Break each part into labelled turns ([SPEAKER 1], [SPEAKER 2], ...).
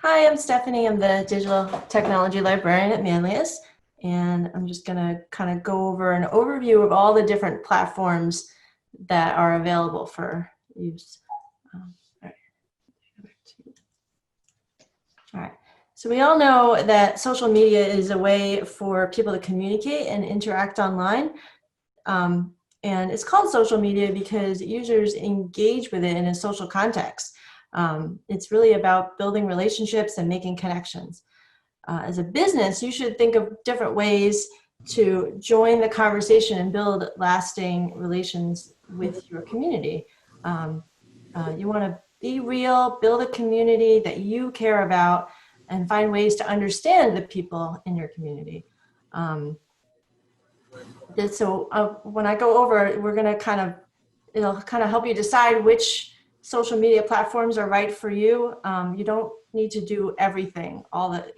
[SPEAKER 1] Hi, I'm Stephanie. I'm the digital technology librarian at Manlius, and I'm just going to kind of go over an overview of all the different platforms that are available for use. All right. So we all know that social media is a way for people to communicate and interact online. Um, and it's called social media because users engage with it in a social context. It's really about building relationships and making connections. As a business, you should think of different ways to join the conversation and build lasting relations with your community. You want to be real, build a community that you care about, and find ways to understand the people in your community. When I go over, we're going to it'll kind of help you decide which social media platforms are right for you. You don't need to do everything,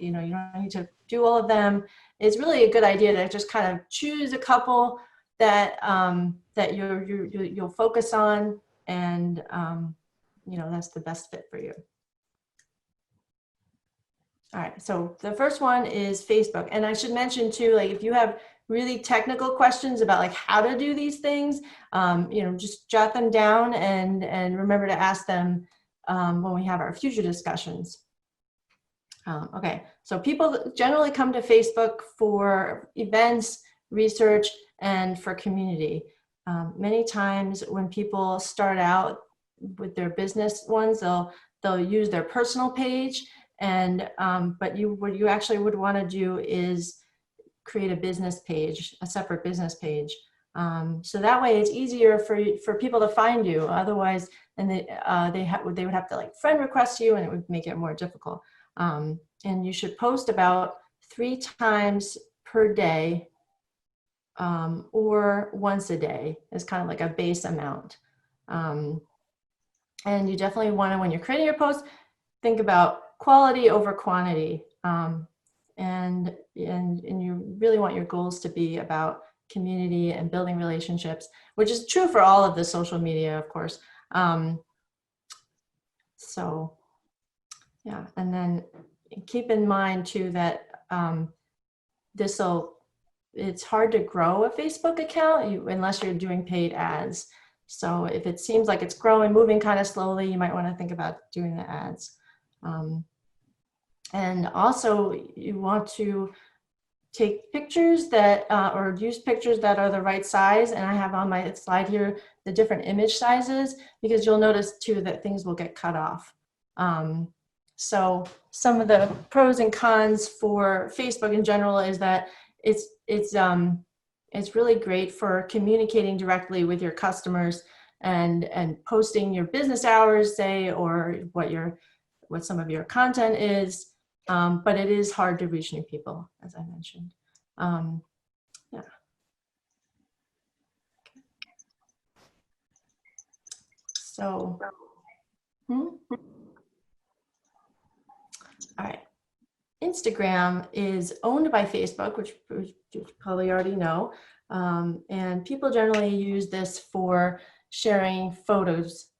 [SPEAKER 1] you don't need to do all of them. It's really a good idea to just kind of choose a couple that that you'll focus on, and that's the best fit for you. All right, so the first one is Facebook. And I should mention too, like if you have really technical questions about like how to do these things, just jot them down and remember to ask them when we have our future discussions. Okay, so people generally come to Facebook for events, research, and for community. Many times when people start out with their business ones, they'll use their personal page, and but what you actually would want to do is create a business page, a separate business page. So that way it's easier for people to find you. Otherwise, and they would have to like friend request you, and it would make it more difficult. And you should post about 3 times per day, or once a day is kind of like a base amount. And you definitely want to, when you're creating your post, think about quality over quantity. And you really want your goals to be about community and building relationships, which is true for all of the social media, of course. So yeah, and then keep in mind too that it's hard to grow a Facebook account unless you're doing paid ads. So if it seems like it's growing, moving kind of slowly, you might want to think about doing the ads. And also you want to take pictures that, or use pictures that are the right size. And I have on my slide here the different image sizes, because you'll notice too that things will get cut off. So some of the pros and cons for Facebook in general is that it's really great for communicating directly with your customers and posting your business hours, say, or what some of your content is. But it is hard to reach new people, as I mentioned. Yeah. So, all right. Instagram is owned by Facebook, which you probably already know. And people generally use this for sharing photos.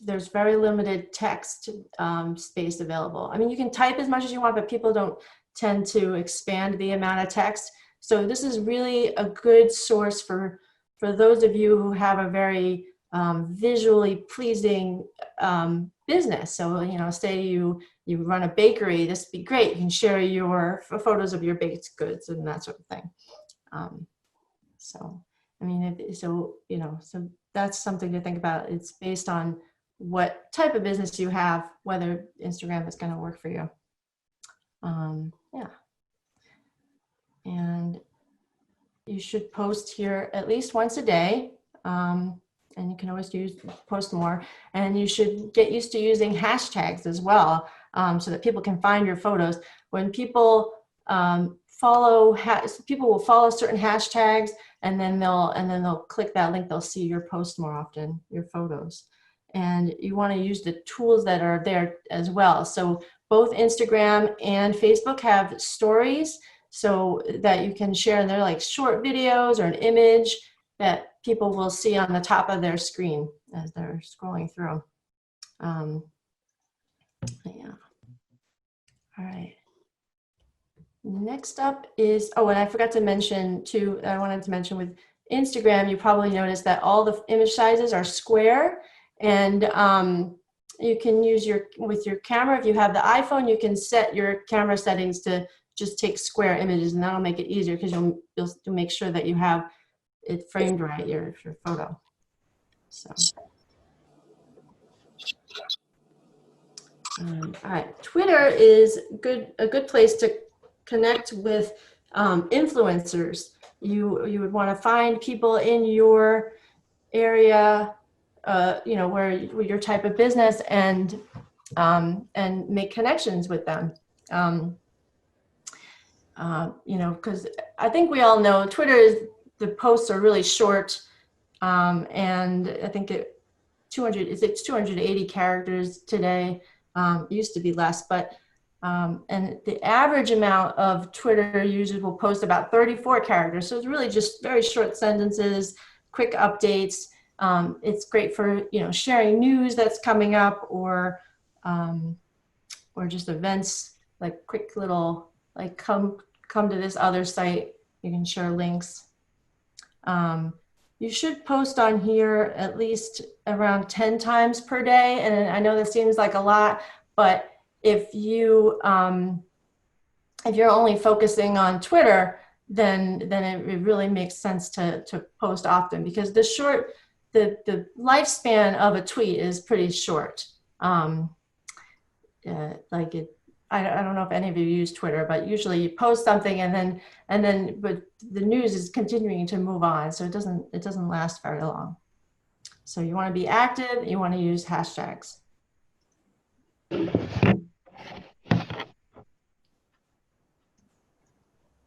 [SPEAKER 1] There's very limited text space available. I mean, you can type as much as you want, but people don't tend to expand the amount of text. So this is really a good source for those of you who have a very visually pleasing business. So, say you run a bakery, this would be great. You can share your photos of your baked goods and that sort of thing. So, I mean, so that's something to think about. It's based on what type of business you have, whether Instagram is going to work for you. Yeah. And you should post here at least once a day. And you can always post more. And you should get used to using hashtags as well, so that people can find your photos. When people people will follow certain hashtags, and then they'll click that link. They'll see your post more often, your photos. And you want to use the tools that are there as well. So both Instagram and Facebook have stories, so that you can share, and they're like short videos or an image that people will see on the top of their screen as they're scrolling through. Yeah. All right. Next up is, oh, and I forgot to mention too, I wanted to mention with Instagram, you probably noticed that all the image sizes are square, and you can use with your camera, if you have the iPhone, you can set your camera settings to just take square images, and that'll make it easier because you'll make sure that you have it framed right, your photo. So. All right, Twitter is a good place to connect with influencers. You would want to find people in your area, you know, where your type of business, and make connections with them. You know, because I think we all know the posts are really short, and I think it's 280 characters today. Used to be less, but and the average amount of Twitter users will post about 34 characters. So it's really just very short sentences, quick updates. It's great for, you know, sharing news that's coming up, or just events, like quick little, like come to this other site. You can share links. You should post on here at least around 10 times per day. And I know that seems like a lot, but if you're only focusing on Twitter, then it really makes sense to post often, because the lifespan of a tweet is pretty short. I don't know if any of you use Twitter, but usually you post something but the news is continuing to move on, so it doesn't last very long. So you want to be active, you want to use hashtags.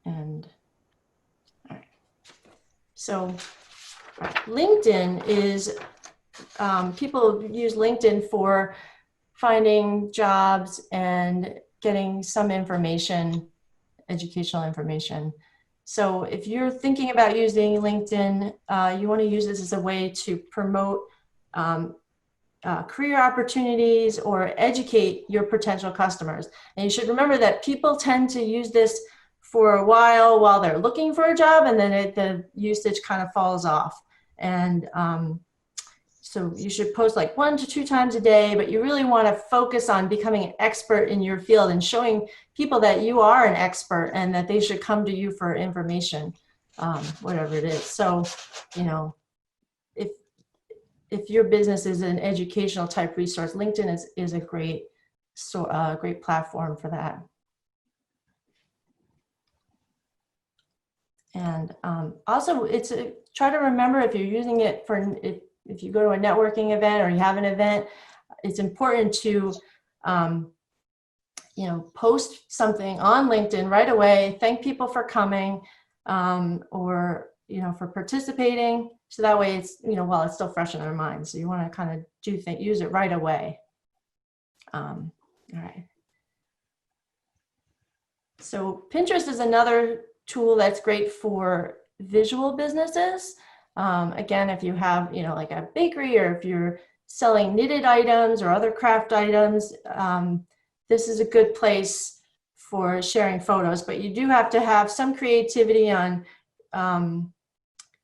[SPEAKER 1] And all right. So LinkedIn is, people use LinkedIn for finding jobs and getting some information, educational information. So if you're thinking about using LinkedIn, you want to use this as a way to promote career opportunities or educate your potential customers. And you should remember that people tend to use this for a while they're looking for a job, and then the usage kind of falls off. And so you should post like 1 to 2 times a day, but you really want to focus on becoming an expert in your field and showing people that you are an expert and that they should come to you for information, whatever it is. So, you know, if your business is an educational type resource, LinkedIn is a great platform for that. And also, try to remember, if you're using it if you go to a networking event or you have an event, it's important to, you know, post something on LinkedIn right away, thank people for coming, or, you know, for participating. So that way it's, you know, while it's still fresh in their minds. So you want to kind of use it right away. All right. So Pinterest is another tool that's great for visual businesses. Again, if you have, you know, like a bakery, or if you're selling knitted items or other craft items, this is a good place for sharing photos, but you do have to have some creativity on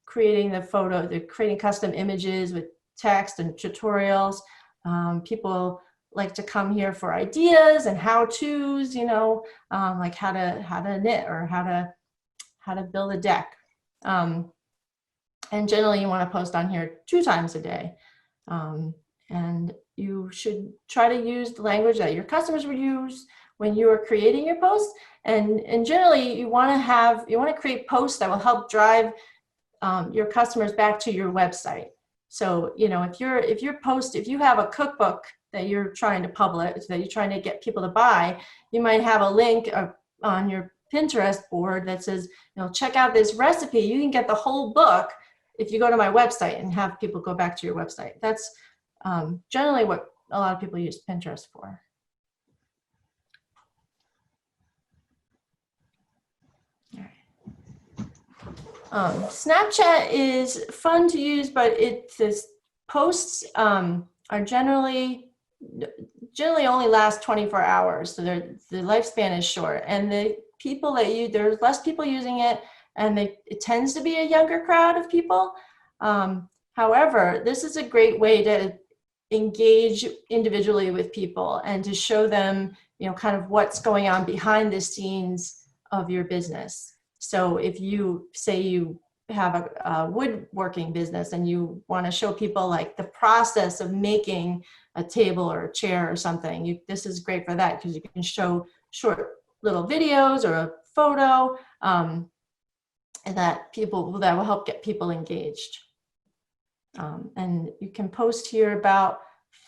[SPEAKER 1] creating creating custom images with text and tutorials. People like to come here for ideas and how-tos, you know, like how to knit, or how to build a deck. And generally you want to post on here 2 times a day. And you should try to use the language that your customers would use when you are creating your posts. And generally you want to create posts that will help drive your customers back to your website. So, you know, if you have a cookbook that you're trying to publish, that you're trying to get people to buy, you might have a link on your Pinterest board that says, you know, check out this recipe. You can get the whole book if you go to my website, and have people go back to your website. That's generally what a lot of people use Pinterest for. All right. Snapchat is fun to use, but the posts are generally generally only last 24 hours. So the lifespan is short, and the people that there's less people using it, and it tends to be a younger crowd of people. However, this is a great way to engage individually with people and to show them, kind of what's going on behind the scenes of your business. So if you say you have a woodworking business and you want to show people like the process of making a table or a chair or something, this is great for that, because you can show short little videos or a photo, and that will help get people engaged. And you can post here about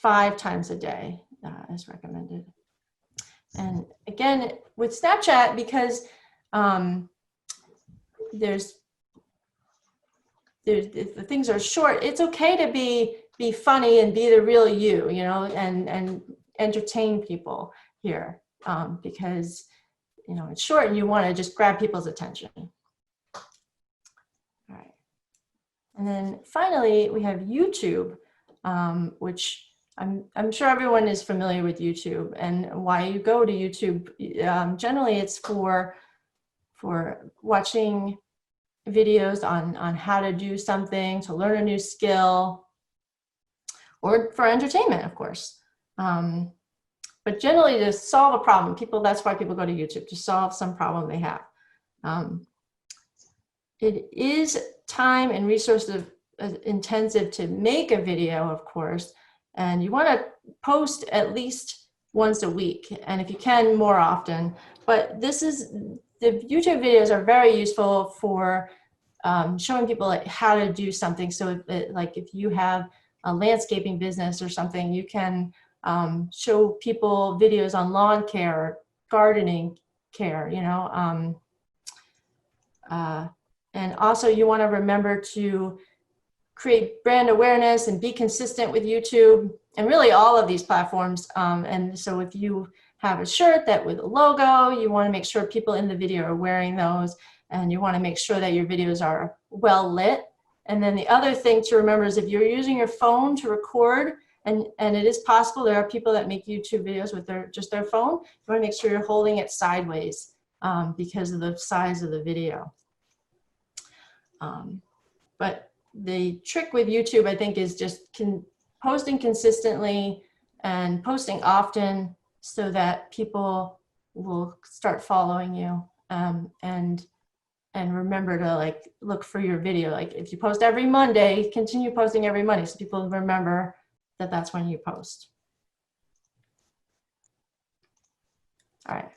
[SPEAKER 1] 5 times a day as recommended. And again, with Snapchat, because the things are short, it's okay to be funny and be the real you, and entertain people here, because it's short and you want to just grab people's attention. All right. And then finally, we have YouTube, which I'm sure everyone is familiar with YouTube and why you go to YouTube. Generally, it's for watching videos on how to do something, to learn a new skill, or for entertainment, of course. But generally to solve a problem, that's why people go to YouTube, to solve some problem they have. It is time and resource intensive to make a video, of course, and you want to post at least once a week, and if you can, more often. But the YouTube videos are very useful for showing people like how to do something. So if you have a landscaping business or something, you can show people videos on lawn care or gardening care, and also you want to remember to create brand awareness and be consistent with YouTube and really all of these platforms. And so if you have a shirt with a logo, you want to make sure people in the video are wearing those, and you want to make sure that your videos are well lit. And then the other thing to remember is if you're using your phone to record, and it is possible, there are people that make YouTube videos with just their phone, you want to make sure you're holding it sideways because of the size of the video. But the trick with YouTube, I think, is just posting consistently and posting often so that people will start following you, and remember to look for your video. Like if you post every Monday, continue posting every Monday so people remember that that's when you post. All right.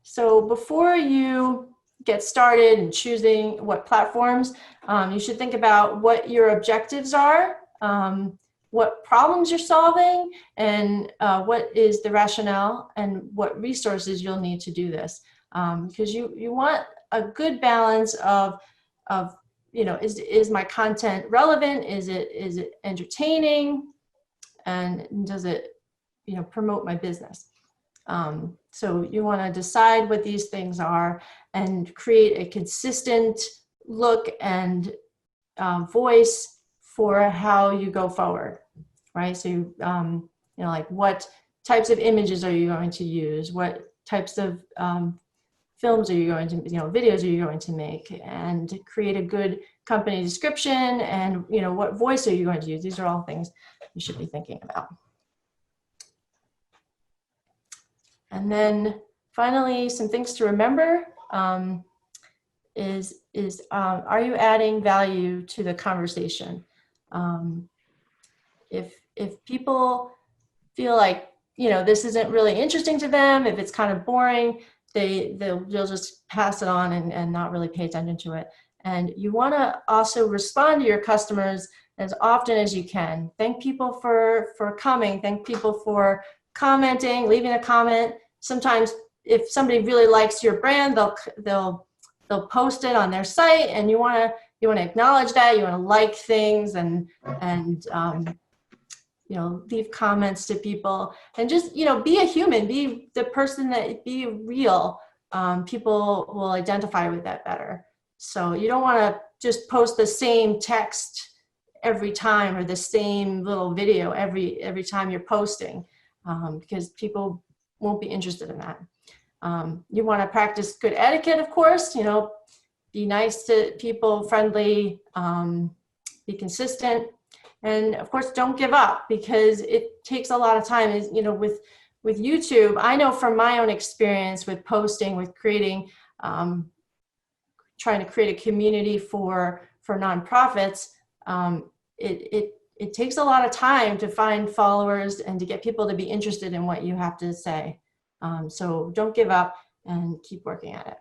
[SPEAKER 1] So before you get started in choosing what platforms, you should think about what your objectives are, what problems you're solving, and what is the rationale and what resources you'll need to do this. Because you want a good balance of is my content relevant? Is it entertaining? And does it promote my business? So you want to decide what these things are and create a consistent look and voice for how you go forward, right? So like what types of images are you going to use? What types of films are you going to, videos are you going to make, and create a good company description, and what voice are you going to use? These are all things you should be thinking about. And then finally, some things to remember is are you adding value to the conversation? If people feel like this isn't really interesting to them, if it's kind of boring, they'll just pass it on and not really pay attention to it. And you want to also respond to your customers as often as you can. Thank people for coming. Thank people for commenting, leaving a comment. Sometimes if somebody really likes your brand, they'll post it on their site, and you want to acknowledge that. You want to like things and leave comments to people, and just be a human, be the person be real. People will identify with that better. So you don't want to just post the same text every time or the same little video every time you're posting. because people won't be interested in that. You want to practice good etiquette, of course, you know, be nice to people, friendly, be consistent. And of course, don't give up, because it takes a lot of time. Is, you know, with YouTube, I know from my own experience with posting, with creating, trying to create a community for nonprofits, it takes a lot of time to find followers and to get people to be interested in what you have to say. So don't give up and keep working at it.